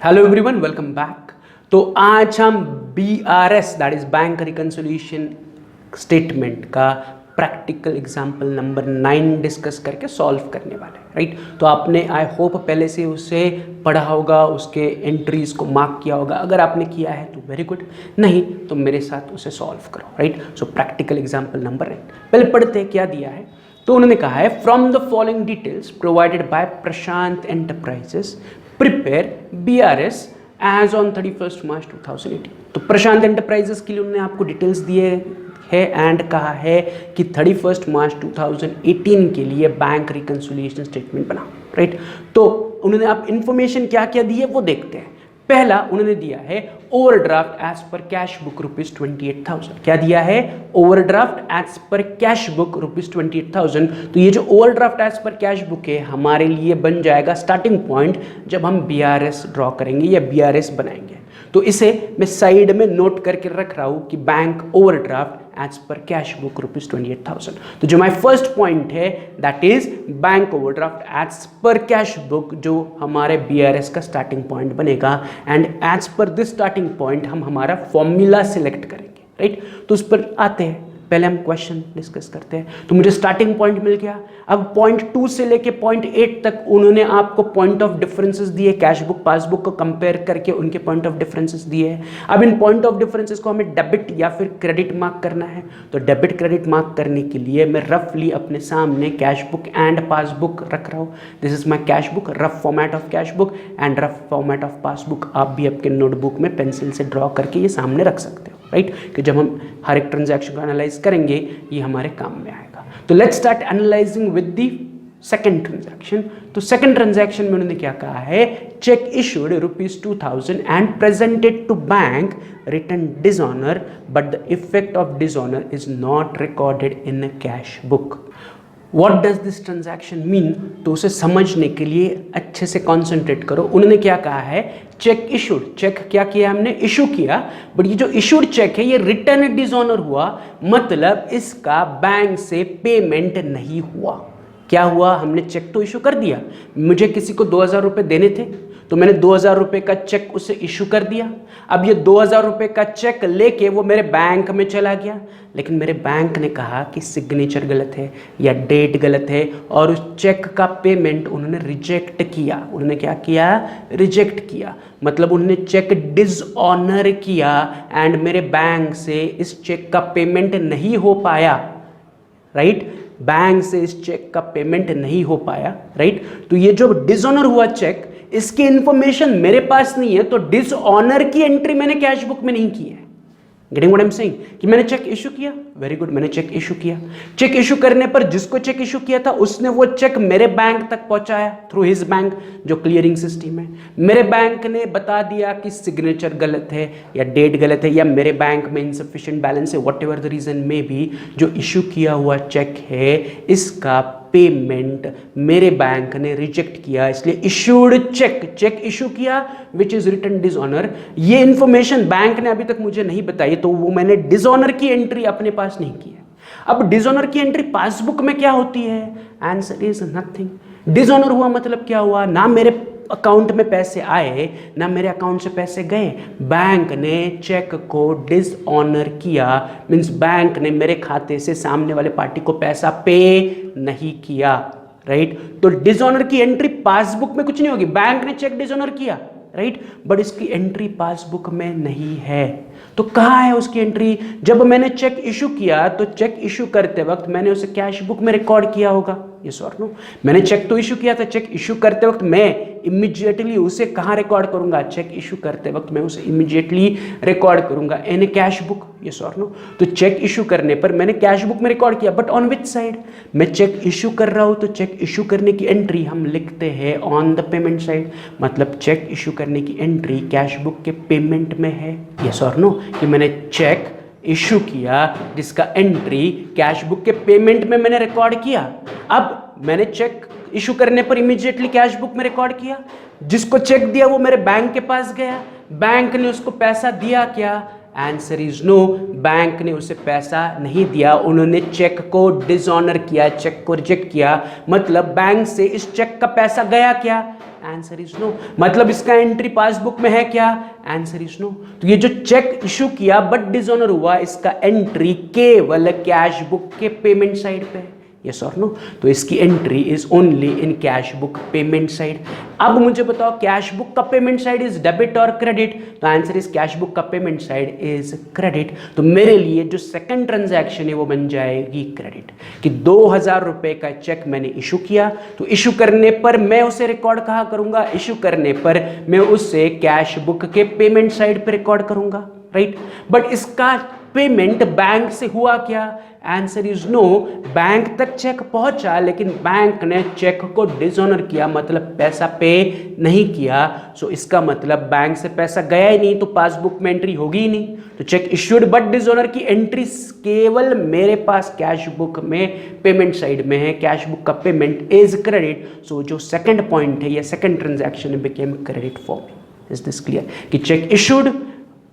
Hello everyone, welcome back. तो आज हम BRS that is bank reconciliation statement का प्रैक्टिकल एग्जांपल नंबर 9 डिस्कस करके सॉल्व करने वाले हैं, राइट। तो आपने आई होप पहले से उसे पढ़ा होगा, उसके एंट्रीज को मार्क किया होगा। अगर आपने किया है तो वेरी गुड, नहीं तो मेरे साथ उसे सॉल्व करो, राइट। सो प्रैक्टिकल एग्जांपल नंबर 9 पहले पढ़ते हैं क्या दिया है। तो उन्होंने कहा है from the following details provided by Prashant enterprises prepare BRS as on 31 March 2018। तो प्रशांत एंटरप्राइजेस के लिए उन्होंने आपको डिटेल्स दिए है एंड कहा है कि 31 मार्च 2018 के लिए बैंक रिकंसिलिएशन स्टेटमेंट बना, राइट। तो उन्होंने आप इंफॉर्मेशन क्या क्या दी है वो देखते हैं। पहला उन्होंने दिया है overdraft as per cash book ₹28,000। क्या दिया है? Overdraft as per cash book ₹28,000। तो ये जो overdraft as per cash book है हमारे लिए बन जाएगा स्टार्टिंग पॉइंट जब हम BRS ड्रॉ करेंगे या BRS बनाएंगे। तो इसे मैं साइड में नोट करके रख रहा हूं कि bank overdraft as per cash book ₹28,000। तो जो माय फर्स्ट पॉइंट है that is bank overdraft as per cash book, जो हमारे BRS का स्टार्टिंग पॉइंट बनेगा। And as per this starting point हम हमारा फॉर्मूला सिलेक्ट करेंगे, राइट। तो उस पर आते हैं, पहले हम क्वेश्चन डिस्कस करते हैं। तो मुझे स्टार्टिंग पॉइंट मिल गया। अब पॉइंट 2 से लेके पॉइंट 8 तक उन्होंने आपको पॉइंट ऑफ डिफरेंसेस दिए, कैश बुक पासबुक को कंपेयर करके उनके पॉइंट ऑफ डिफरेंसेस दिए हैं। अब इन पॉइंट ऑफ डिफरेंसेस को हमें डेबिट या फिर क्रेडिट मार्क करना है। तो डेबिट क्रेडिट मार्क करने के लिए मैं रफली अपने सामने कैश बुक एंड पासबुक रख रहा हूँ। This is my cash book, rough format of cash book and rough format of passbook. आप भी आपके नोटबुक में पेंसिल से ड्रॉ करके ये सामने रख सकते हो, राइट, कि जब हम हर एक ट्रांजैक्शन को एनालाइज करेंगे ये हमारे काम में आएगा। तो let's start analysing with the second transaction. तो सेकंड ट्रांजैक्शन में उन्होंने क्या कहा है? Cheque issued ₹2,000 and presented to bank, returned dishonour but the effect of dishonour is not recorded in cash book. What does this transaction mean? तो उसे समझने के लिए अच्छे से कॉन्सेंट्रेट करो। उन्होंने क्या कहा है? चेक इशूड, चेक क्या किया हमने? इशू किया, बट ये जो इशूड चेक है ये रिटर्न डिसऑनर हुआ, मतलब इसका बैंक से पेमेंट नहीं हुआ। क्या हुआ? हमने चेक तो इशू कर दिया, मुझे किसी को 2,000 रुपये देने थे तो मैंने 2,000 रुपये का चेक उसे इशू कर दिया। अब ये 2,000 रुपये का चेक लेके वो मेरे बैंक में चला गया, लेकिन मेरे बैंक ने कहा कि सिग्नेचर गलत है या डेट गलत है और उस चेक का पेमेंट उन्होंने रिजेक्ट किया। उन्होंने क्या किया? रिजेक्ट किया, मतलब उन्होंने चेक डिसऑनर किया एंड मेरे बैंक से इस चेक का पेमेंट नहीं हो पाया, राइट। बैंक से इस चेक का पेमेंट नहीं हो पाया, राइट। तो ये जो डिसऑनर हुआ चेक, इसकी इंफॉर्मेशन मेरे पास नहीं है, तो डिसऑनर की एंट्री मैंने कैश बुक में नहीं की है। Getting what I am saying? कि मैंने चेक इशू किया, वेरी गुड, मैंने चेक इशू किया। चेक इशू करने पर जिसको चेक इशू किया था उसने वो चेक मेरे बैंक तक पहुंचाया थ्रू हिज बैंक, जो क्लियरिंग सिस्टम है। मेरे बैंक ने बता दिया कि सिग्नेचर गलत है या डेट गलत है या मेरे बैंक में इनसफिशिएंट बैलेंस है, व्हाटएवर द रीजन में भी, जो इशू किया हुआ चेक है इसका पेमेंट मेरे बैंक ने रिजेक्ट किया, इसलिए इशूड चेक इशू किया विच इज रिटन डिसऑनर। ये इंफॉर्मेशन बैंक ने अभी तक मुझे नहीं बताई, तो वो मैंने डिसऑनर की एंट्री अपने पास नहीं की है। अब डिसऑनर की एंट्री पासबुक में क्या होती है? Answer is nothing. डिसऑनर हुआ मतलब क्या हुआ? ना मेरे अकाउंट में पैसे आए ना मेरे अकाउंट से पैसे गए, बैंक ने चेक को डिसऑनर किया, मींस बैंक ने मेरे खाते से सामने वाले पार्टी को पैसा पे नहीं किया, राइट। तो डिसऑनर की एंट्री पासबुक में कुछ नहीं होगी, बैंक ने चेक डिसऑनर किया, राइट, बट इसकी एंट्री पासबुक में नहीं है। तो कहाँ है उसकी एंट्री? जब मैंने चेक इशू किया तो चेक इशू करते वक्त मैंने उसे कैश बुक में रिकॉर्ड किया होगा, यस और नो? मैंने चेक तो इशू किया था, चेक इशू करते वक्त मैं इमीडिएटली उसे कहाँ रिकॉर्ड करूंगा? चेक इशू करते वक्त मैं उसे इमीडिएटली रिकॉर्ड करूंगा इन कैश बुक, यस और नो? तो चेक इशू करने पर मैंने कैश बुक में रिकॉर्ड किया, बट ऑन विच साइड? मैं चेक इशू कर रहा हूं तो चेक इशू करने की एंट्री हम लिखते हैं ऑन द पेमेंट साइड, मतलब चेक इशू करने की एंट्री कैश बुक के पेमेंट में है, यस और नो? कि मैंने चेक इशू किया जिसका एंट्री कैश बुक के पेमेंट में मैंने रिकॉर्ड किया। अब मैंने चेक इशू करने पर इमीडिएटली कैश बुक में रिकॉर्ड किया, जिसको चेक दिया वो मेरे बैंक के पास गया, बैंक ने उसको पैसा दिया क्या? आंसर इज नो, बैंक ने उसे पैसा नहीं दिया, उन्होंने चेक को डिसऑनर किया, चेक को रिजेक्ट किया, मतलब बैंक से इस चेक का पैसा गया क्या? Answer is no. मतलब इसका एंट्री पासबुक में है क्या? Answer is no. तो ये जो चेक इशू किया बट डिसऑनर हुआ, इसका एंट्री केवल कैश बुक के पेमेंट साइड पे है, यस और नो? तो इसकी entry is only in cash book payment side. अब मुझे बताओ कैश बुक का पेमेंट साइड इज डेबिट और क्रेडिट? तो आंसर इज कैश बुक का पेमेंट साइड इज क्रेडिट। तो मेरे लिए जो सेकंड ट्रांजैक्शन है वो बन जाएगी क्रेडिट, कि 2000 रुपए का चेक मैंने इशू किया, तो इशू करने पर मैं उसे रिकॉर्ड कहाँ करूंगा? इशू करने पर मैं उसे कैश बुक के पेमेंट साइड पे रिकॉर्ड करूंगा, राइट? बट इसका पेमेंट बैंक से हुआ क्या? Answer is no. बैंक तक चेक पहुंचा लेकिन बैंक ने चेक को डिसऑनर किया, मतलब पैसा पे नहीं किया। सो इसका मतलब बैंक से पैसा गया ही नहीं, तो पासबुक में एंट्री होगी ही नहीं। तो चेक इश्यूड बट डिसऑनर की एंट्री केवल मेरे पास कैश बुक में पेमेंट साइड में है, कैश बुक का पेमेंट इज क्रेडिट। सो जो सेकंड पॉइंट है या second transaction became credit for me. Is this clear? कि cheque issued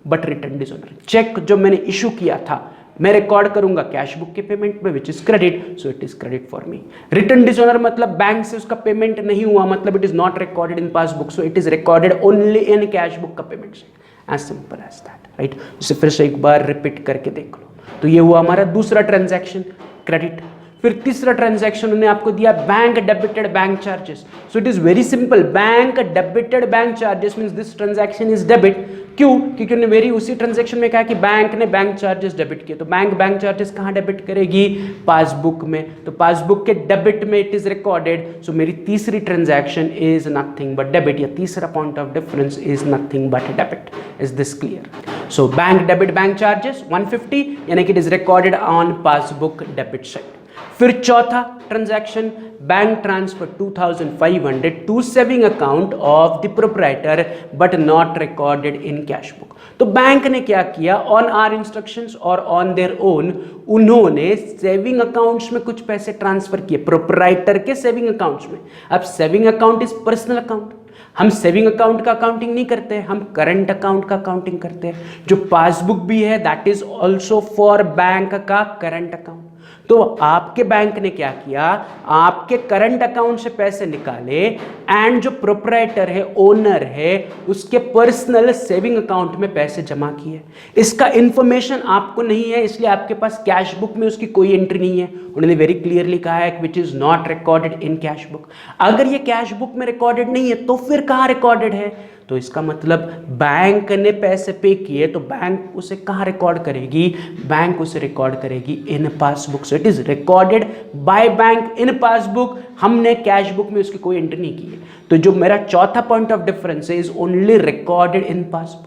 but return dishonour, cheque जो मैंने इशू किया था मैं रिकॉर्ड करूंगा कैश बुक के पेमेंट में, which is credit, so it is credit for me. Return dishonour मतलब बैंक से उसका पेमेंट नहीं हुआ, मतलब it is not recorded in passbook, so it is recorded only in cash book का पेमेंट से। As simple as that, right? इसे फिर से एक बार रिपीट करके देख लो। तो ये हुआ हमारा दूसरा ट्रांजैक्शन, क्रेडिट। फिर तीसरा ट्रांजैक्शन उन्होंने आपको दिया bank debited bank charges. So it is very simple, bank debited bank charges means this transaction is debit. क्यों? क्योंकि उन्होंने मेरी उसी ट्रांजैक्शन में कहा कि बैंक ने बैंक चार्जेस डेबिट किए, तो बैंक चार्जेस कहाँ डेबिट करेगी? पासबुक में। तो पासबुक के डेबिट में इट इज रिकॉर्डेड। सो मेरी तीसरी transaction is nothing but debit, या तीसरा point of difference is nothing but debit. Is this clear? So bank debit bank charges 150, यानी कि it is recorded on passbook debit side. फिर चौथा transaction, bank transfer 2500 to saving account of the proprietor but not recorded in cash book. तो bank ने क्या किया? On our instructions और on their own उन्होंने सेविंग अकाउंट्स में कुछ पैसे ट्रांसफर किए, प्रोप्राइटर के सेविंग अकाउंट्स में। अब saving account is personal account, हम सेविंग अकाउंट का अकाउंटिंग नहीं करते हैं, हम करंट अकाउंट का अकाउंटिंग करते हैं। जो पासबुक भी है that is also for bank का करंट अकाउंट। तो आपके बैंक ने क्या किया? आपके करंट अकाउंट से पैसे निकाले एंड जो प्रोप्राइटर है, ओनर है, उसके पर्सनल सेविंग अकाउंट में पैसे जमा किए। इसका इंफॉर्मेशन आपको नहीं है, इसलिए आपके पास कैश बुक में उसकी कोई एंट्री नहीं है। उन्होंने वेरी क्लियरली कहा है which is not recorded in cash book. अगर ये कैश बुक में रिकॉर्डेड नहीं है तो फिर कहाँ रिकॉर्डेड है? तो इसका मतलब बैंक ने पैसे पे किए तो बैंक उसे कहाँ रिकॉर्ड करेगी? बैंक उसे रिकॉर्ड करेगी इन passbook. So it is recorded by bank in passbook. हमने कैश बुक में उसकी कोई एंट्री नहीं की है। तो जो मेरा चौथा पॉइंट ऑफ डिफरेंस है is only recorded in passbook.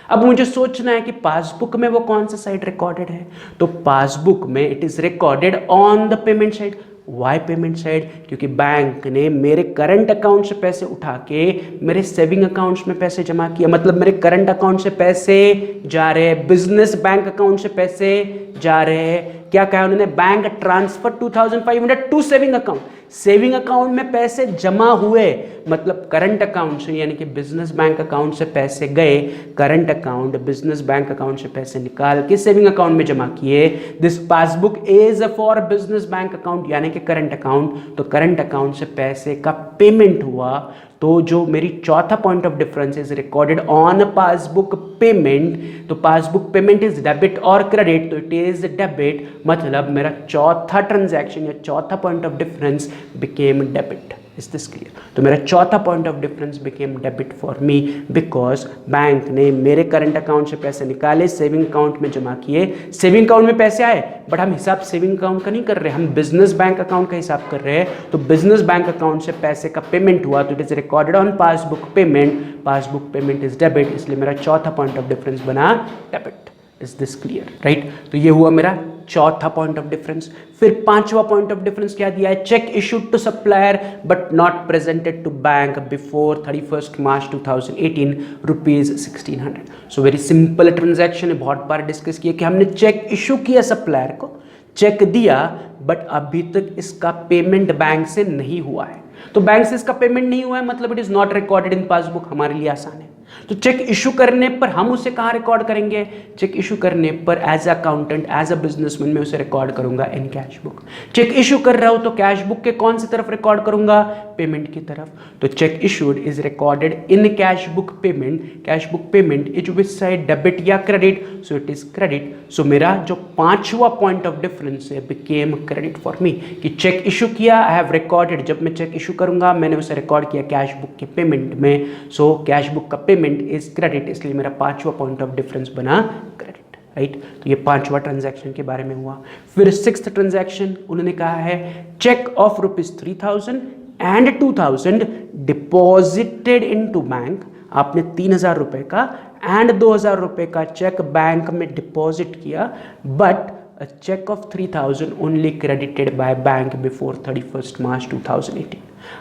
अब मुझे सोचना है कि पासबुक में वो कौन सा साइड रिकॉर्डेड है? तो पासबुक में it is recorded on the payment side. Why payment side? क्योंकि बैंक ने मेरे करंट अकाउंट से पैसे उठा के मेरे सेविंग अकाउंट्स में पैसे जमा किया, मतलब मेरे करंट अकाउंट से पैसे जा रहे हैं, बिजनेस बैंक अकाउंट से पैसे जा रहे हैं। क्या कहा उन्होंने? Bank transfer 2500 to saving account. Saving account में पैसे जमा हुए, मतलब करंट अकाउंट से यानी कि बिजनेस बैंक अकाउंट से पैसे गए, current account business bank account से पैसे निकाल के सेविंग अकाउंट में जमा किए। This passbook is for business bank account यानी कि करंट अकाउंट। तो करंट अकाउंट से पैसे का पेमेंट हुआ। तो जो मेरी चौथा point of difference is recorded on passbook payment. तो पासबुक पेमेंट इज डेबिट और क्रेडिट, तो इट इज डेबिट। मतलब मेरा चौथा ट्रांजैक्शन या चौथा point of difference became debit. Is this clear? तो मेरा चौथा point of difference became debit for me because bank ने मेरे करंट अकाउंट से पैसे निकाले, सेविंग अकाउंट में जमा किए। सेविंग अकाउंट में पैसे आए बट हम हिसाब सेविंग अकाउंट का नहीं कर रहे, हम बिजनेस बैंक अकाउंट का हिसाब कर रहे हैं। तो बिजनेस बैंक अकाउंट से पैसे का पेमेंट हुआ तो it is recorded on passbook payment. Passbook payment is debit, इसलिए मेरा चौथा पॉइंट ऑफ डिफरेंस बना debit. Is this clear? Right? तो ये हुआ मेरा चौथा पॉइंट ऑफ डिफरेंस। फिर पांचवा पॉइंट ऑफ डिफरेंस क्या दिया है? Cheque issued to supplier but not presented to bank before 31 March 2018 rupees 1600। So very simple transaction है, बहुत बार डिस्कस किया कि हमने चेक इशू किया सप्लायर को, चेक दिया बट अभी तक इसका पेमेंट बैंक से नहीं हुआ है। तो बैंक से इसका पेमेंट नहीं हुआ है मतलब it is not recorded in passbook. हमारे लिए आसान है। तो चेक इशू करने पर हम उसे कहाँ रिकॉर्ड करेंगे? चेक इशू करने पर as accountant, as a businessman मैं उसे रिकॉर्ड करूंगा in cash book. Cheque issue कर रहा हूं तो कैश बुक के कौन सी तरफ रिकॉर्ड करूंगा? पेमेंट की तरफ। तो cheque issued is recorded in cash book payment. Cash book payment is which side, debit या credit? So it is credit. So मेरा जो पांचवा पॉइंट ऑफ डिफरेंस है बिकेम क्रेडिट फॉर मी, कि चेक इशू किया, आई हैव रिकॉर्डेड, जब मैं check issue करूंगा मैंने उसे रिकॉर्ड किया कैश बुक के पेमेंट में। सो कैश बुक का पेमेंट इज क्रेडिट, इसलिए मेरा पांचवा पॉइंट ऑफ डिफरेंस बना क्रेडिट, राइट। तो ये पांचवा ट्रांजैक्शन के बारे में हुआ। फिर सिक्स्थ ट्रांजैक्शन उन्होंने कहा है cheque of ₹3000 and 2000 deposited into bank. आपने 3000 रुपए का एंड 2000 रुपए का चेक बैंक में डिपॉजिट किया, but a check of 3000 only credited by bank before 31st March 2018।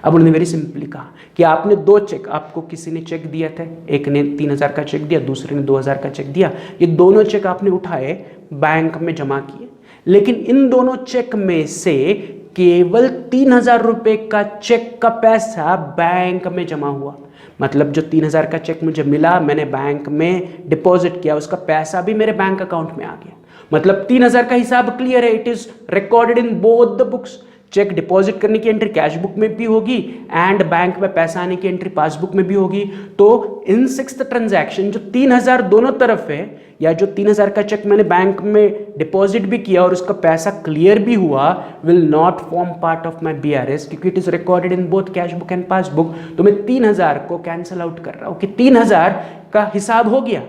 अब उन्होंने वेरी सिंपली कहा कि आपने दो चेक, आपको किसी ने चेक दिया था, एक ने 3000 का चेक दिया, दूसरे ने 2000 का चेक दिया। ये दोनों चेक आपने उठाए, बैंक में जमा किए, लेकिन इन दोनों चेक में से केवल 3000 रुपए का चेक का पैसा बैंक में जमा हुआ। मतलब जो 3000 का चेक मुझे मिला, मैंने बैंक में डिपॉजिट किया, उसका पैसा भी मेरे बैंक अकाउंट में आ गया। मतलब 3000 का हिसाब क्लियर है, it is recorded in both the books. Cheque deposit करने की एंट्री कैश बुक में भी होगी एंड बैंक में पैसा आने की एंट्री पासबुक में भी होगी। तो इन सिक्स्थ ट्रांजैक्शन जो 3000 दोनों तरफ है, या जो 3000 का चेक मैंने बैंक में डिपॉजिट भी किया और उसका पैसा क्लियर भी हुआ, will not form part of my BRS, क्योंकि it is recorded in both cash book and passbook. तो मैं 3000 को कैंसिल आउट कर रहा हूं कि 3000 का हिसाब हो गया,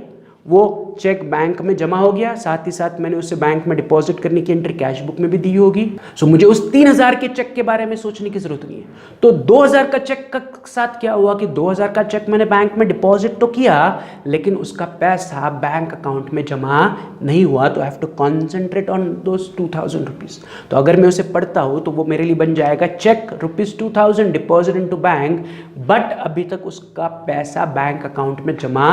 वो चेक बैंक में जमा हो गया, साथ ही साथ मैंने उसे बैंक में डिपॉजिट करने की एंट्री कैश बुक में भी दी होगी। सो मुझे उस 3000 के चेक के बारे में सोचने की जरूरत नहीं है। तो 2000 का चेक का साथ क्या हुआ कि 2000 का चेक मैंने बैंक में डिपॉजिट तो किया, लेकिन उसका पैसा बैंक अकाउंट में जमा नहीं हुआ। तो I have to concentrate on those 2000 rupees. तो अगर मैं उसे पढ़ता हूं तो वो मेरे लिए बन जाएगा cheque ₹2000 deposit into bank, but अभी तक उसका पैसा बैंक अकाउंट में जमा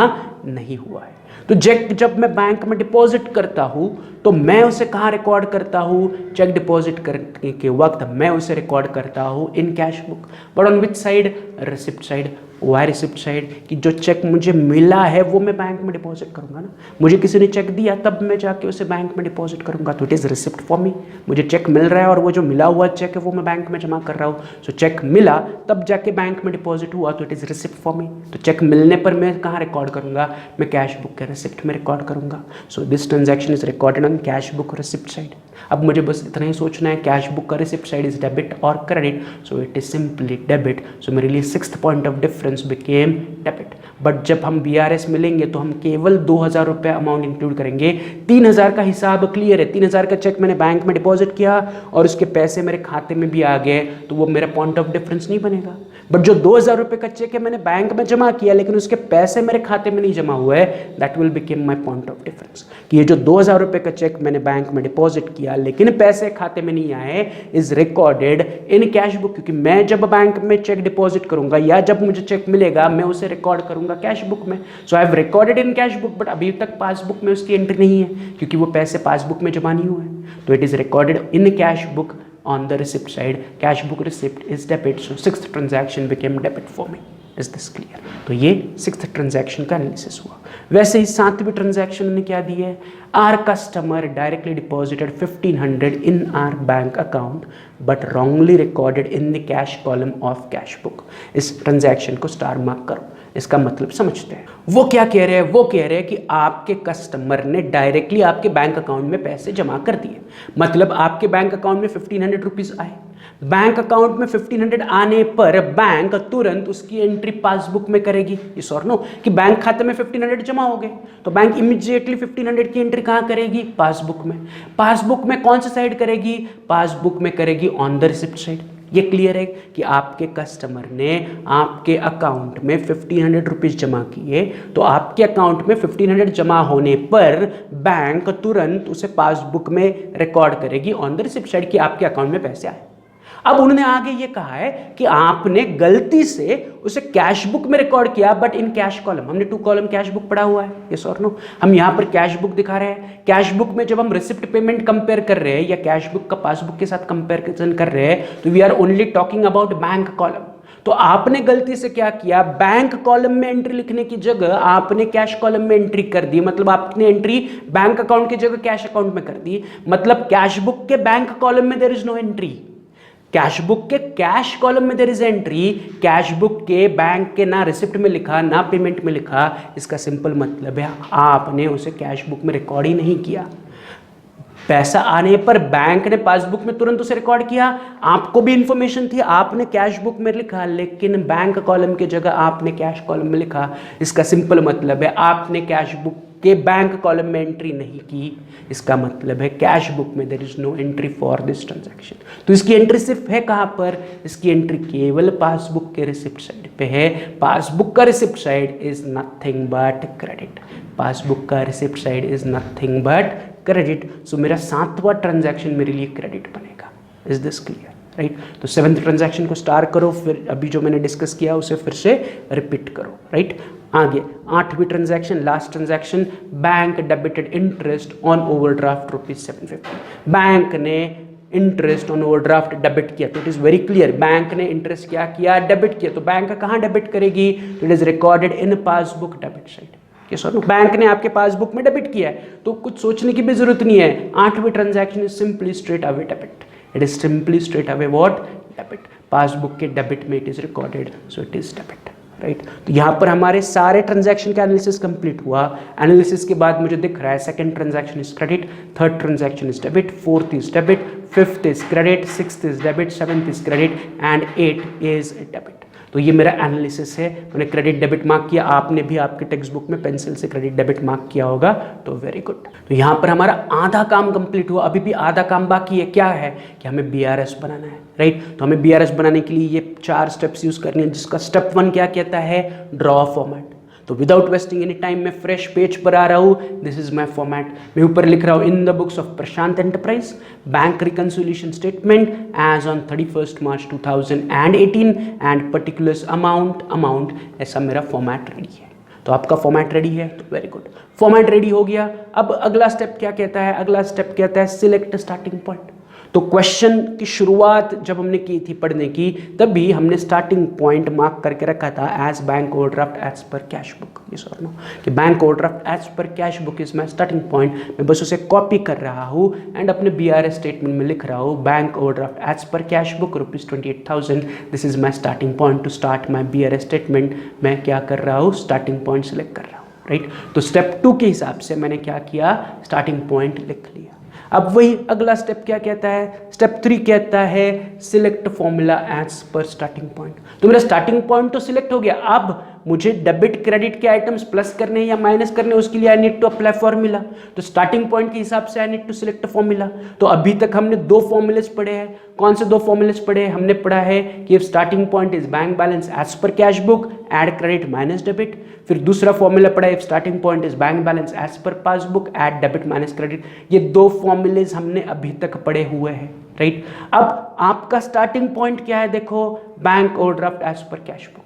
नहीं हुआ है। तो चेक जब मैं बैंक में डिपॉजिट करता हूं तो मैं उसे कहां रिकॉर्ड करता हूं? चेक डिपॉजिट करने के वक्त मैं उसे रिकॉर्ड करता हूं in cash book, but on which side? Receipt side. Why receipt side? कि जो चेक मुझे मिला है वो मैं बैंक में डिपॉजिट करूंगा ना। मुझे किसी ने चेक दिया तब मैं जाके उसे बैंक में डिपॉजिट करूंगा, तो इट इज रिसिप्ट फॉर मी। मुझे चेक मिल रहा है और वो जो मिला हुआ चेक है वो मैं बैंक में जमा कर रहा हूँ। सो चेक मिला तब जाके बैंक में डिपॉजिट हुआ, तो it is receipt for me. तो चेक मिलने पर मैं कहाँ रिकॉर्ड करूंगा? मैं कैश बुक के रिसिप्ट में रिकॉर्ड करूंगा। So this transaction is recorded on cash book receipt side. अब मुझे बस इतना ही सोचना है, कैश बुक का रिसिप्ट साइड इज डेबिट और credit, so it is simply debit. So मेरे लिए sixth point of difference became debit. But जब हम BRS मिलेंगे तो हम केवल 2000 रुपये अमाउंट इंक्लूड करेंगे। 3000 का हिसाब क्लियर है, 3000 का चेक मैंने बैंक में डिपॉजिट किया और उसके पैसे मेरे खाते में भी आ गए, तो वो मेरा पॉइंट ऑफ डिफरेंस नहीं बनेगा। बट जो 2000 रुपये का चेक है मैंने बैंक में जमा किया लेकिन उसके पैसे मेरे खाते में नहीं जमा हुआ है, that will become my point of difference. कि ये जो 2000 रुपये का चेक मैंने बैंक में डिपॉजिट किया लेकिन पैसे खाते में नहीं आए, is recorded in cash book. क्योंकि मैं जब बैंक में चेक डिपॉजिट करूंगा या जब मुझे चेक मिलेगा मैं उसे रिकॉर्ड करूंगा कैश बुक में। So I have recorded in cash book, but अभी तक पासबुक में उसकी एंट्री नहीं है क्योंकि वो पैसे पासबुक में जमा नहीं हुए। तो it is recorded in cash book on the receipt side. Cash book receipt is debit, so sixth transaction became debit for me. Is this clear? तो ये सिक्स्थ ट्रांजैक्शन का एनालिसिस हुआ। वैसे ही सातवीं ट्रांजैक्शन ने क्या दी है? Our customer directly deposited 1500 in our bank account but wrongly recorded in the cash column of cash book. इस ट्रांजैक्शन को स्टार मार्क करो, इसका मतलब समझते हैं। वो क्या कह रहे हैं? वो कह रहे हैं कि आपके कस्टमर ने डायरेक्टली आपके बैंक अकाउंट में पैसे जमा कर दिए। मतलब आपके बैंक अकाउंट में 1500 रुपीज आए। बैंक अकाउंट में 1500 आने पर बैंक तुरंत उसकी एंट्री पासबुक में करेगी, यस और नो? कि बैंक खाते में 1500 जमा हो गए तो बैंक इमीडिएटली 1500 की एंट्री कहाँ करेगी? पासबुक में। पासबुक में कौन सी साइड करेगी? पासबुक में करेगी ऑन द रिसिप्ट साइड। ये क्लियर है कि आपके कस्टमर ने आपके अकाउंट में 1500 रुपीज जमा किए, तो आपके अकाउंट में 1500 जमा होने पर बैंक तुरंत उसे पासबुक में रिकॉर्ड करेगी ऑन द रिसिप्ट साइड कि आपके अकाउंट में पैसे आए। अब उन्होंने आगे ये कहा है कि आपने गलती से उसे कैश बुक में रिकॉर्ड किया बट इन कैश कॉलम। हमने 2 कॉलम कैश बुक पढ़ा हुआ है, यस और नो? हम यहां पर कैश बुक दिखा रहे हैं। कैश बुक में जब हम रिसिप्ट पेमेंट कंपेयर कर रहे हैं या कैश बुक का पासबुक के साथ कंपेरिजन कर रहे हैं तो we are only talking about bank column. तो आपने गलती से क्या किया, बैंक कॉलम में एंट्री लिखने की जगह आपने कैश कॉलम में एंट्री कर दी, मतलब आपने एंट्री बैंक अकाउंट की जगह कैश अकाउंट में कर दी। मतलब कैश बुक के बैंक कॉलम में there is no entry, cash book के कैश कॉलम में there is entry, cash book के बैंक के ना रिसिप्ट में लिखा ना पेमेंट में लिखा। इसका सिंपल मतलब है आपने उसे कैश बुक में रिकॉर्ड ही नहीं किया। पैसा आने पर बैंक ने पासबुक में तुरंत उसे रिकॉर्ड किया, आपको भी इंफॉर्मेशन थी, आपने कैश बुक में लिखा, लेकिन बैंक कॉलम की जगह आपने कैश कॉलम में लिखा। इसका सिंपल मतलब है आपने कैश बुक के बैंक कॉलम में एंट्री नहीं की। इसका मतलब है कैश बुक में there is no entry for this transaction. तो इसकी एंट्री सिर्फ है कहां पर, इसकी एंट्री केवल पासबुक के रिसिप्ट साइड पे है। पासबुक का receipt side is nothing but credit, passbook का receipt side is nothing but credit. So मेरा 7वां ट्रांजैक्शन मेरे लिए क्रेडिट बनेगा। Is this clear, right? तो 7th ट्रांजैक्शन को स्टार करो, फिर अभी जो मैंने डिस्कस किया उसे फिर से रिपीट करो, राइट? आगे 8वीं transaction, last transaction, bank debited interest on overdraft ₹750। Bank ने इंटरेस्ट ऑन ओवरड्राफ्ट डेबिट किया, तो it is very clear, bank ने इंटरेस्ट क्या किया, डेबिट किया। तो बैंक कहाँ डेबिट करेगी, तो it is recorded in passbook debit side. Bank ने आपके पासबुक में डेबिट किया है, तो कुछ सोचने की भी जरूरत नहीं है। 8वीं transaction is simply straight away debit, it is simply straight away what, debit. Passbook के डेबिट में it is recorded, so it is debit, right? तो यहाँ पर हमारे सारे ट्रांजैक्शन का एनालिसिस कंप्लीट हुआ। एनालिसिस के बाद मुझे दिख रहा है 2nd transaction is credit, 3rd transaction is debit, 4th is debit, 5th is credit, 6th is debit, 7th is credit and 8 is debit. तो ये मेरा एनालिसिस है, मैंने क्रेडिट डेबिट मार्क किया, आपने भी आपके टेक्स्ट बुक में पेंसिल से क्रेडिट डेबिट मार्क किया होगा, तो वेरी गुड। तो यहाँ पर हमारा आधा काम कंप्लीट हुआ, अभी भी आधा काम बाकी है। क्या है कि हमें BRS बनाना है, राइट? तो हमें BRS बनाने के लिए ये 4 स्टेप्स यूज करने हैं, जिसका स्टेप 1 क्या कहता है, ड्रॉ फॉर्मेट। तो विदाउट वेस्टिंग एनी टाइम मैं फ्रेश पेज पर आ रहा हूँ, दिस इज माय फॉर्मेट। मैं ऊपर लिख रहा हूँ in the books of Prashant enterprise bank reconciliation statement as on 31st March 2018 and particulars amount, ऐसा मेरा फॉर्मेट रेडी है। तो आपका फॉर्मेट रेडी है, तो वेरी गुड, फॉर्मेट रेडी हो गया। अब अगला स्टेप क्या कहता है, अगला स्टेप कहता है सिलेक्ट स्टार्टिंग पॉइंट। तो क्वेश्चन की शुरुआत जब हमने की थी पढ़ने की, तभी हमने स्टार्टिंग पॉइंट मार्क करके रखा था as bank overdraft as per cash book, ये सर नो कि bank overdraft as per cash book is my starting point. मैं बस उसे कॉपी कर रहा हूँ एंड अपने BRS स्टेटमेंट में लिख रहा हूँ bank overdraft as per cash book ₹28,000, this is my starting point to start my BRS statement. मैं क्या कर रहा हूँ, स्टार्टिंग पॉइंट सिलेक्ट कर रहा हूँ, राइट? तो स्टेप 2 के हिसाब से मैंने क्या किया, स्टार्टिंग पॉइंट लिख लिया। अब वही अगला स्टेप क्या कहता है, स्टेप 3 कहता है select formula as per starting point. तो मेरा स्टार्टिंग पॉइंट तो सिलेक्ट हो गया, अब मुझे डेबिट क्रेडिट के आइटम्स प्लस करने या माइनस करने, उसके लिए I need to apply formula. तो स्टार्टिंग पॉइंट के हिसाब से I need to select formula. तो अभी तक हमने 2 फॉर्मूलेस पढ़े हैं। कौन से 2 फॉर्मूलेस पढ़े हैं? हमने पढ़ा है कि if starting point is bank balance as per cash book add credit minus debit. फिर दूसरा फॉर्मूला पढ़ा है if starting point is bank balance as per passbook add debit minus credit. ये 2 फॉर्मूलेज हमने अभी तक पढ़े हुए हैं, राइट? अब आपका स्टार्टिंग पॉइंट क्या है, देखो, bank overdraft as per cash book.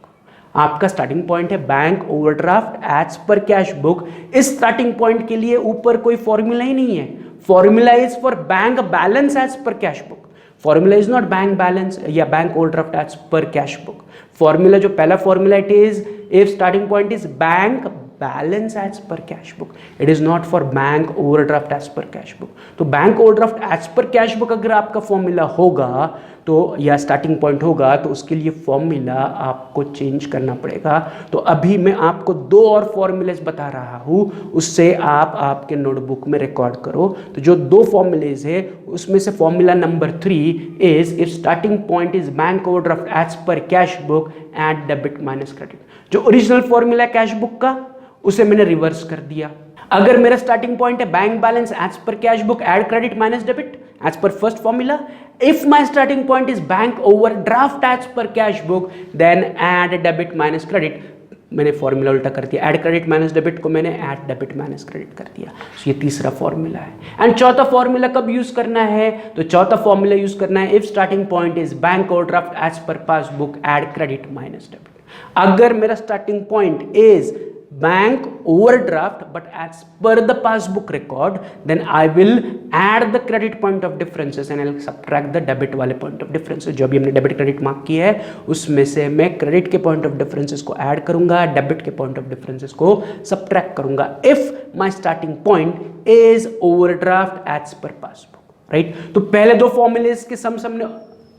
आपका स्टार्टिंग पॉइंट है bank overdraft as per cash book. इस स्टार्टिंग पॉइंट के लिए ऊपर कोई फॉर्मूला ही नहीं है। Formula is for bank balance as per cash book, formula is not bank balance या bank overdraft as per cash book. Formula जो पहला formula it is if starting point is bank balance as per cash book, it is not for bank overdraft as per cash book. तो bank overdraft as per cash book अगर आपका formula होगा तो या starting point होगा तो उसके लिए फॉर्मूला आपको चेंज करना पड़ेगा। तो अभी मैं आपको 2 और फॉर्मूलेज बता रहा हूँ, उससे आप आपके नोटबुक में रिकॉर्ड करो। तो जो 2 फॉर्मूलेज है उसमें से formula number 3 is if starting point is bank overdraft as per cash book add debit minus credit. जो ओरिजिनल फॉर्मूला कैश बुक का उसे मैंने रिवर्स कर दिया। अगर मेरा स्टार्टिंग पॉइंट है bank balance as per cash book add credit minus debit as per first formula, if my starting point is bank overdraft as per cash book then add debit minus credit. मैंने formula उल्टा कर दिया, add credit minus debit को मैंने add debit minus credit कर दिया। तो ये तीसरा फॉर्मूला है। एंड चौथा फॉर्मूला कब यूज करना है, तो चौथा फॉर्मूला यूज करना है if starting point is bank overdraft as per passbook add credit minus debit. अगर मेरा starting point is bank overdraft but as per the passbook record, then I will add the credit point of differences and I'll subtract the debit वाले point of differences. जो भी हमने debit credit mark किया है उसमें से मैं credit के पॉइंट ऑफ डिफरेंसेस को ऐड करूंगा, डेबिट के पॉइंट ऑफ डिफरेंसेस को सब्ट्रैक्ट करूंगा if my starting point is overdraft as per passbook, right. तो पहले दो फॉर्मूलेस के सम हमने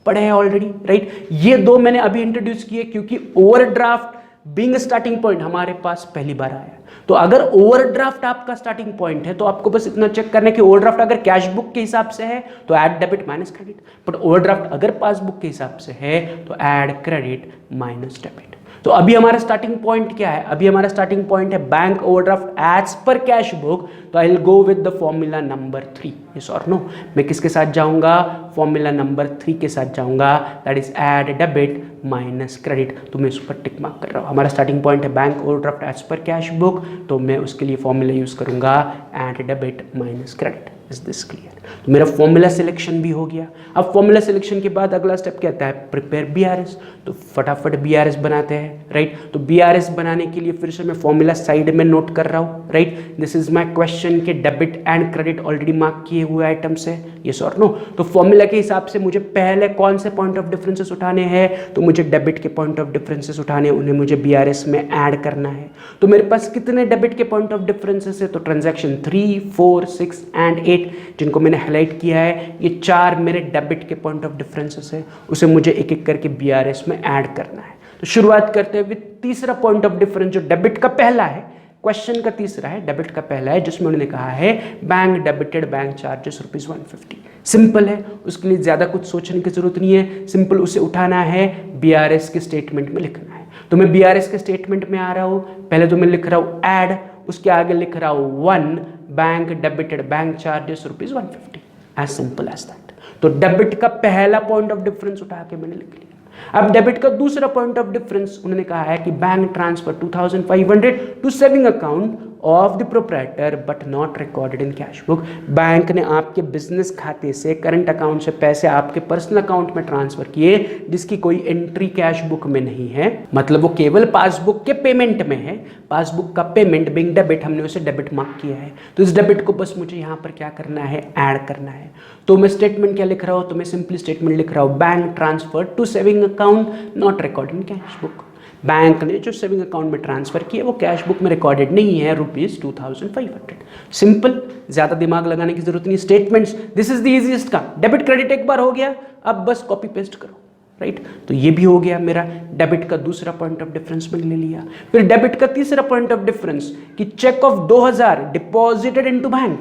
पढ़े हैं ऑलरेडी, राइट। ये दो मैंने अभी इंट्रोड्यूस किए क्योंकि ओवरड्राफ्ट बीइंग स्टार्टिंग पॉइंट हमारे पास पहली बार आया। तो अगर ओवरड्राफ्ट आपका स्टार्टिंग पॉइंट है तो आपको बस इतना चेक करना है कि ओवरड्राफ्ट अगर कैश बुक के हिसाब से है तो add debit minus credit, but overdraft अगर पासबुक के हिसाब से है तो ऐड क्रेडिट माइनस डेबिट। तो अभी हमारा स्टार्टिंग पॉइंट क्या है? अभी हमारा स्टार्टिंग पॉइंट है bank overdraft as per cash book, तो I will go with the formula number 3, yes और नो। मैं किसके साथ जाऊंगा? फॉर्मूला नंबर 3 के साथ जाऊंगा, that is add debit minus credit. तो मैं इस पर टिक मार्क कर रहा हूं। हमारा स्टार्टिंग पॉइंट है bank overdraft as per cash book, तो मैं उसके लिए फॉर्मूला यूज करूंगा add debit minus credit. Is this clear? तो मेरा फॉर्मूला सिलेक्शन भी हो गया। अब फॉर्मूला सिलेक्शन के बाद अगला स्टेप क्या आता है? Prepare BRS. तो फटाफट बीआरएस बनाते हैं, राइट। तो बीआरएस बनाने के लिए फिर से मैं फॉर्मूला साइड में नोट कर रहा हूं, right. This is my question के debit and credit already mark किए हुए आइटम्स है, यस और नो। तो फॉर्मूला के हिसाब से मुझे पहले कौन से पॉइंट ऑफ डिफरेंसेस उठाने हैं? तो मुझे डेबिट के पॉइंट ऑफ डिफरेंसेस उठाने, उन्हें मुझे बीआरएस में ऐड करना है। तो मेरे पास कितने डेबिट के पॉइंट ऑफ डिफरेंसेस है? तो ट्रांजैक्शन 3, 4, 6 एंड 8 जिनको मैंने हाईलाइट किया है, ये 4 मेरे डेबिट के पॉइंट ऑफ डिफरेंसेस है, उसे मुझे एक एक करके बीआरएस में ऐड करना है। तो शुरुआत करते हैं विद तीसरा पॉइंट ऑफ डिफरेंस जो डेबिट का पहला है, क्वेश्चन का तीसरा है, डेबिट का पहला है, जिसमें उन्होंने कहा है bank debited bank charges ₹150। Simple है, उसके लिए ज्यादा कुछ सोचने की जरूरत नहीं है, सिंपल उसे उठाना है, बीआरएस के स्टेटमेंट में लिखना है। तो मैं बीआरएस के स्टेटमेंट में आ रहा हूं, पहले तो मैं लिख रहा हूं ऐड, उसके आगे लिख रहा हूं 1 bank debited bank charges ₹150, as simple as that. तो डेबिट का पहला पॉइंट ऑफ डिफरेंस उठा के मैंने लिख लिया। अब डेबिट का दूसरा पॉइंट ऑफ डिफरेंस उन्होंने कहा है कि bank transfer 2500 to saving account of the proprietor but not recorded in cash book. Bank ने आपके बिजनेस खाते से, करंट अकाउंट से पैसे आपके पर्सनल अकाउंट में ट्रांसफर किए जिसकी कोई एंट्री कैश बुक में नहीं है, मतलब वो केवल पासबुक के पेमेंट में है। पासबुक का पेमेंट बिंग डेबिट, हमने उसे डेबिट मार्क किया है। तो इस डेबिट को बस मुझे यहाँ पर क्या करना है? ऐड करना है। तो मैं स्टेटमेंट क्या लिख रहा हूँ? तो मैं सिंपली स्टेटमेंट लिख रहा हूँ bank transfer to saving account not recorded in cash book. Bank ने जो सेविंग अकाउंट में ट्रांसफर किया वो कैश बुक में रिकॉर्डेड नहीं है, ₹2500। सिंपल, ज्यादा दिमाग लगाने की जरूरत नहीं। Statements, this is the easiest का। डेबिट क्रेडिट एक बार हो गया, अब बस कॉपी पेस्ट करो, राइट। तो ये भी हो गया मेरा डेबिट का दूसरा पॉइंट ऑफ डिफरेंस मैंने ले लिया। फिर डेबिट का तीसरा पॉइंट ऑफ डिफरेंस कि cheque of 2000 deposited into bank,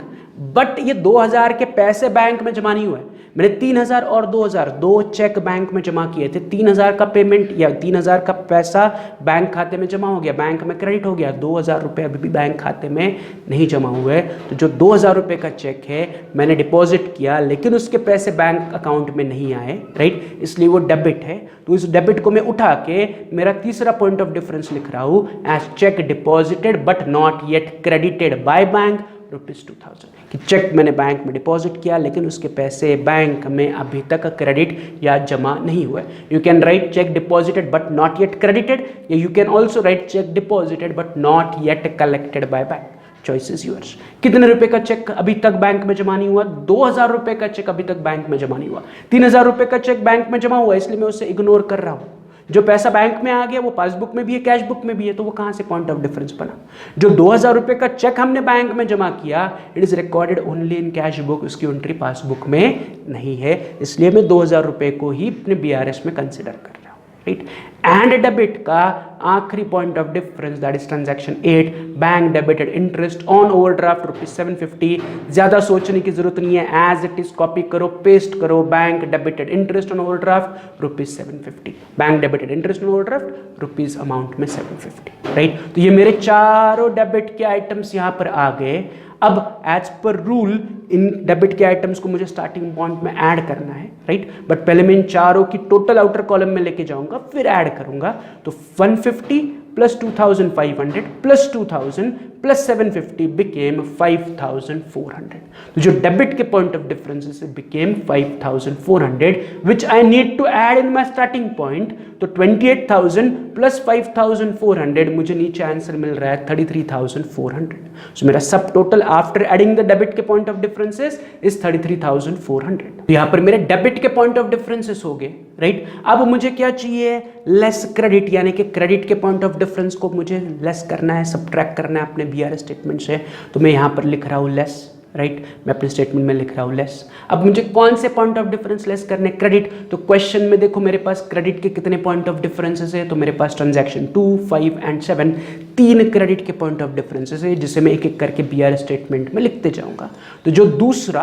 but ये 2000 के पैसे बैंक में जमा नहीं हुए। मैंने 3000 और 2000 दो चेक बैंक में जमा किए थे। 3000 का पेमेंट या 3000 का पैसा बैंक खाते में जमा हो गया, बैंक में क्रेडिट हो गया। 2000 रुपये अभी भी बैंक खाते में नहीं जमा हुए। तो जो 2000 रुपये का चेक है मैंने डिपॉजिट किया, लेकिन उसके पैसे बैंक अकाउंट में नहीं आए, राइट, इसलिए वो डेबिट है। तो इस डेबिट को मैं उठा के मेरा तीसरा पॉइंट ऑफ डिफरेंस लिख रहा हूँ as cheque deposited but not yet credited by bank ₹2000, कि चेक मैंने बैंक में डिपॉजिट किया लेकिन उसके पैसे बैंक में अभी तक क्रेडिट या जमा नहीं हुए। You can write cheque deposited but not yet credited, या you can also write cheque deposited but not yet collected by bank. Choice is yours. कितने रुपए का चेक अभी तक बैंक में जमा नहीं हुआ? 2000 रुपए का चेक अभी तक बैंक में जमा नहीं हुआ। 3000 रुपए का चेक बैंक में जमा हुआ, इसलिए मैं उसे इग्नोर कर रहा हूं। जो पैसा बैंक में आ गया वो पासबुक में भी है, कैश बुक में भी है, तो वो कहां से पॉइंट ऑफ डिफरेंस बना? जो 2000 रुपए का चेक हमने बैंक में जमा किया, it is recorded only in cash book, उसकी एंट्री पासबुक में नहीं है, इसलिए मैं 2000 रुपए को ही अपने बीआरएस में कंसिडर कर रहा हूं, राइट। एंड डेबिट का आखिरी point of difference that is transaction 8, bank debited interest on overdraft ₹750। ज्यादा सोचने की जरूरत नहीं है, एज इट इज कॉपी करो, पेस्ट करो। Bank debited interest on overdraft ₹750, bank debited interest on overdraft rupees amount में 750, राइट। तो ये मेरे चारों डेबिट के आइटम्स यहां पर आ गए। अब एज पर रूल इन डेबिट के आइटम्स को मुझे स्टार्टिंग पॉइंट में ऐड करना है, राइट। बट पहले मैं इन चारों की टोटल आउटर कॉलम में लेके जाऊंगा, फिर ऐड करूंगा। तो 150 प्लस 2500 प्लस 2000 प्लस 750 बिकेम 5400. तो जो डेबिट के पॉइंट ऑफ डिफरेंस से became 5400 which I need to add in my starting point. तो 28,000 प्लस 5400 मुझे नीचे आंसर मिल रहा है 33,400. सो मेरा सब total after adding the debit के पॉइंट ऑफ डिफरेंसेस इज 33,400. तो यहां पर मेरे डेबिट के पॉइंट ऑफ डिफरेंसेस हो गए, राइट. अब मुझे क्या चाहिए, लेस क्रेडिट, यानी कि क्रेडिट के पॉइंट ऑफ डिफरेंस को मुझे लेस करना है, सबट्रैक्ट करना है अपने बीआरएस स्टेटमेंट से. तो मैं यहां पर लिख रहा हूं लेस, राइट. मैं अपने स्टेटमेंट में लिख रहा हूं लेस. अब मुझे कौन से पॉइंट ऑफ डिफरेंस लेस करने, क्रेडिट. तो क्वेश्चन में देखो मेरे पास क्रेडिट के कितने पॉइंट ऑफ डिफरेंसेस है. तो मेरे पास ट्रांजैक्शन 2, 5 एंड 7 तीन क्रेडिट के पॉइंट ऑफ डिफरेंसेस है, जिसे मैं एक एक करके बीआरएस स्टेटमेंट में लिखते जाऊंगा. तो जो दूसरा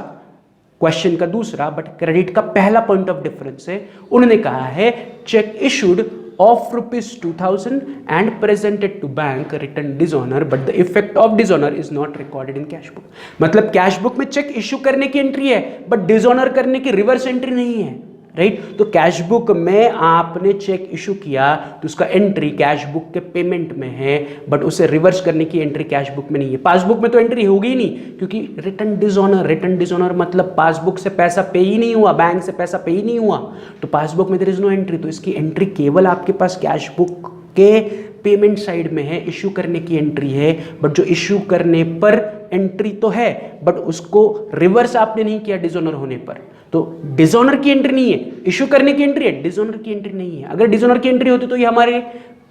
क्वेश्चन का दूसरा बट क्रेडिट का पहला पॉइंट ऑफ डिफरेंस है, उन्होंने कहा है cheque issued of rupees 2000 and presented to bank written dishonor but the effect of dishonor is not recorded in cash book. मतलब कैश बुक में चेक इशू करने की एंट्री है बट डिसऑनर करने की रिवर्स एंट्री नहीं है, राइट. तो कैश बुक में आपने चेक इशू किया तो उसका एंट्री कैश बुक के पेमेंट में है बट उसे रिवर्स करने की एंट्री कैश बुक में नहीं है. पासबुक में तो एंट्री होगी ही नहीं क्योंकि रिटर्न डिसऑनर मतलब पासबुक से पैसा पे ही नहीं हुआ, बैंक से पैसा पे ही नहीं हुआ, तो पासबुक में देयर इज नो एंट्री. तो इसकी एंट्री केवल आपके पास कैश बुक के पेमेंट साइड में है, इशू करने की एंट्री है बट जो इशू करने पर एंट्री तो है बट उसको रिवर्स आपने नहीं किया डिसऑनर होने पर. तो डिसऑनर की एंट्री नहीं है, इशू करने की एंट्री है, डिसऑनर की एंट्री नहीं है. अगर डिसऑनर की एंट्री होती तो ये हमारे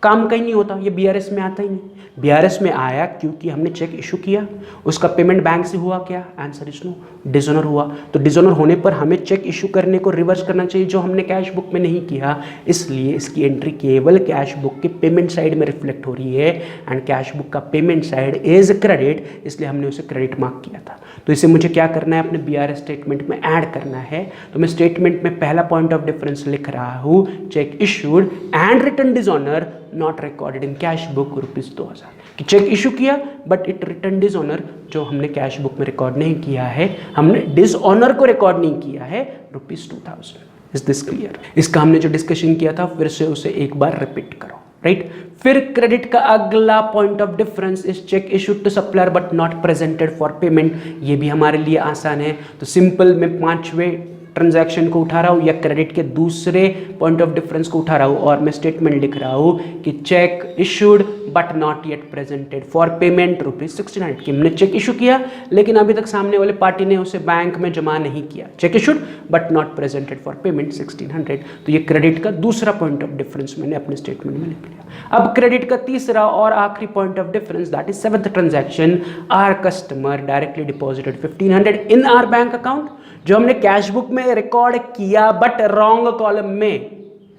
काम कहीं नहीं होता, ये बीआरएस में आता ही नहीं. बीआरएस में आया क्योंकि हमने चेक इशू किया, उसका पेमेंट बैंक से हुआ, क्या आंसर इज नो, डिसऑनर हुआ. तो डिसऑनर होने पर हमें चेक इशू करने को रिवर्स करना चाहिए जो हमने कैश बुक में नहीं किया, इसलिए इसकी एंट्री केवल कैश बुक के पेमेंट साइड में रिफ्लेक्ट हो रही है एंड कैश बुक का पेमेंट साइड इज क्रेडिट, इसलिए हमने उसे क्रेडिट मार्क किया था. तो इसे मुझे क्या करना है, अपने बीआरएस स्टेटमेंट में ऐड करना है. तो मैं स्टेटमेंट में पहला पॉइंट ऑफ डिफरेंस लिख रहा हूं check issued and return dishonour not recorded in cash book rupees 2000, कि चेक इशू किया बट इट रिटर्न डिसऑनर जो हमने कैश बुक में रिकॉर्ड नहीं किया है, हमने डिसऑनर को रिकॉर्ड नहीं किया है रुपीज 2000. Is this clear. इसका हमने जो डिस्कशन किया था फिर से उसे एक बार रिपीट करो, राइट. फिर क्रेडिट का अगला point of difference is cheque issued to supplier but not presented for payment. ये भी हमारे लिए आसान है. तो सिंपल मैं पांचवें ट्रांजैक्शन को उठा रहा हूँ या क्रेडिट के दूसरे पॉइंट ऑफ डिफरेंस को उठा रहा हूँ और मैं स्टेटमेंट लिख रहा हूँ कि cheque issued but not yet presented for payment rupees 1600, कि हमने चेक इशू किया लेकिन अभी तक सामने वाले पार्टी ने उसे बैंक में जमा नहीं किया. Check issued but not presented for payment 1600. तो ये क्रेडिट का दूसरा पॉइंट ऑफ डिफरेंस मैंने अपने स्टेटमेंट में लिख लिया. अब क्रेडिट का तीसरा और आखिरी point of difference that is seventh transaction, our customer directly deposited 1500 in our bank account, जो हमने कैश बुक में रिकॉर्ड किया बट रॉन्ग कॉलम में,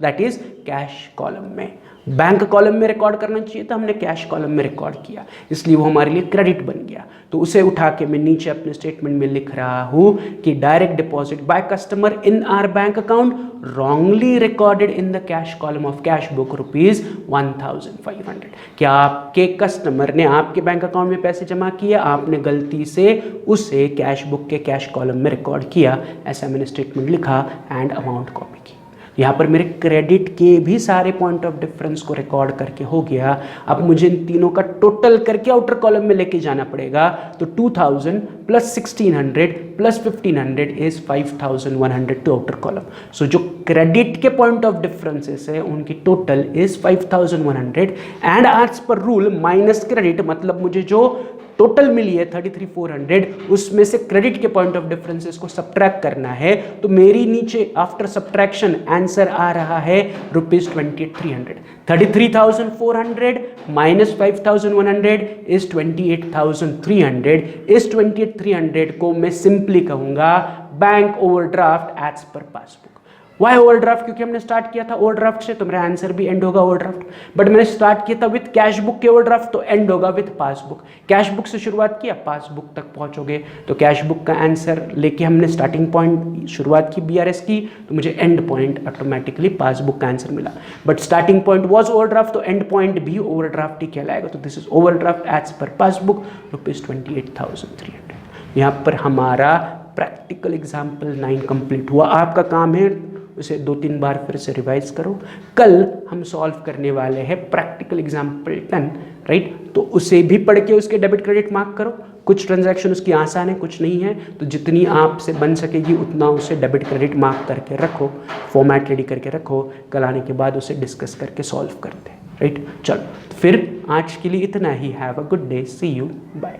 दैट इज कैश कॉलम में. बैंक कॉलम में रिकॉर्ड करना चाहिए था, हमने कैश कॉलम में रिकॉर्ड किया, इसलिए वो हमारे लिए क्रेडिट बन गया. तो उसे उठा के मैं नीचे अपने स्टेटमेंट में लिख रहा हूं कि direct deposit by customer in our bank account wrongly recorded in the cash column of cash book rupees 1500. क्या आपके कस्टमर ने आपके बैंक अकाउंट में पैसे जमा किए, आपने गलती से उसे कैश बुक के कैश कॉलम में रिकॉर्ड किया, ऐसा मैंने स्टेटमेंट लिखा एंड अमाउंट कॉपी की. यहाँ पर मेरे क्रेडिट के भी सारे पॉइंट ऑफ डिफरेंस को रिकॉर्ड करके हो गया. अब मुझे इन तीनों का टोटल करके आउटर कॉलम में लेके जाना पड़ेगा. तो 2000 plus 1600 plus 1500 is 5100 to outer column. So जो क्रेडिट के पॉइंट ऑफ डिफरेंसेस है उनकी टोटल इज 5100 एंड आज पर रूल माइनस क्रेडिट, मतलब मुझे जो टोटल मिली है 33,400 उसमें से क्रेडिट के पॉइंट ऑफ डिफरेंसेस को सब्ट्रैक्ट करना है. तो मेरी नीचे आफ्टर सब्ट्रैक्शन आंसर आ रहा है रुपीज 28,300. 33,400 minus 5,100 is 28,300. इस 28,300 को मैं सिंपली कहूंगा bank overdraft as per passbook. Why overdraft? क्योंकि हमने स्टार्ट किया था ओवरड्राफ्ट से, तो मेरा आंसर भी एंड होगा ओवरड्राफ्ट. बट मैंने स्टार्ट किया था विथ कैश बुक के ओवरड्राफ्ट, तो एंड होगा विथ पासबुक. कैश बुक से शुरुआत किया, पासबुक तक पहुंचोगे, तो कैश बुक का आंसर लेके हमने स्टार्टिंग पॉइंट शुरुआत की बीआरएस की, तो मुझे एंड पॉइंट ऑटोमेटिकली पासबुक का आंसर मिला. But starting point was overdraft, तो एंड पॉइंट भी ओवरड्राफ्ट ही कहलाएगा. तो this is overdraft as per passbook rupees 28,300. यहाँ पर हमारा प्रैक्टिकल एग्जाम्पल 9 कंप्लीट हुआ. आपका काम है उसे 2-3 बार फिर से रिवाइज करो. कल हम सॉल्व करने वाले हैं प्रैक्टिकल एग्जाम्पल 10, राइट। तो उसे भी पढ़ के उसके डेबिट क्रेडिट मार्क करो। कुछ ट्रांजैक्शन उसकी आसान है, कुछ नहीं है, तो जितनी आपसे बन सकेगी उतना उसे डेबिट क्रेडिट मार्क करके रखो, फॉर्मेट रेडी करके रखो, कल आने के बाद उसे डिस्कस करके सॉल्व करते हैं, राइट। चलो फिर आज के लिए इतना ही। Have a good day, see you, bye.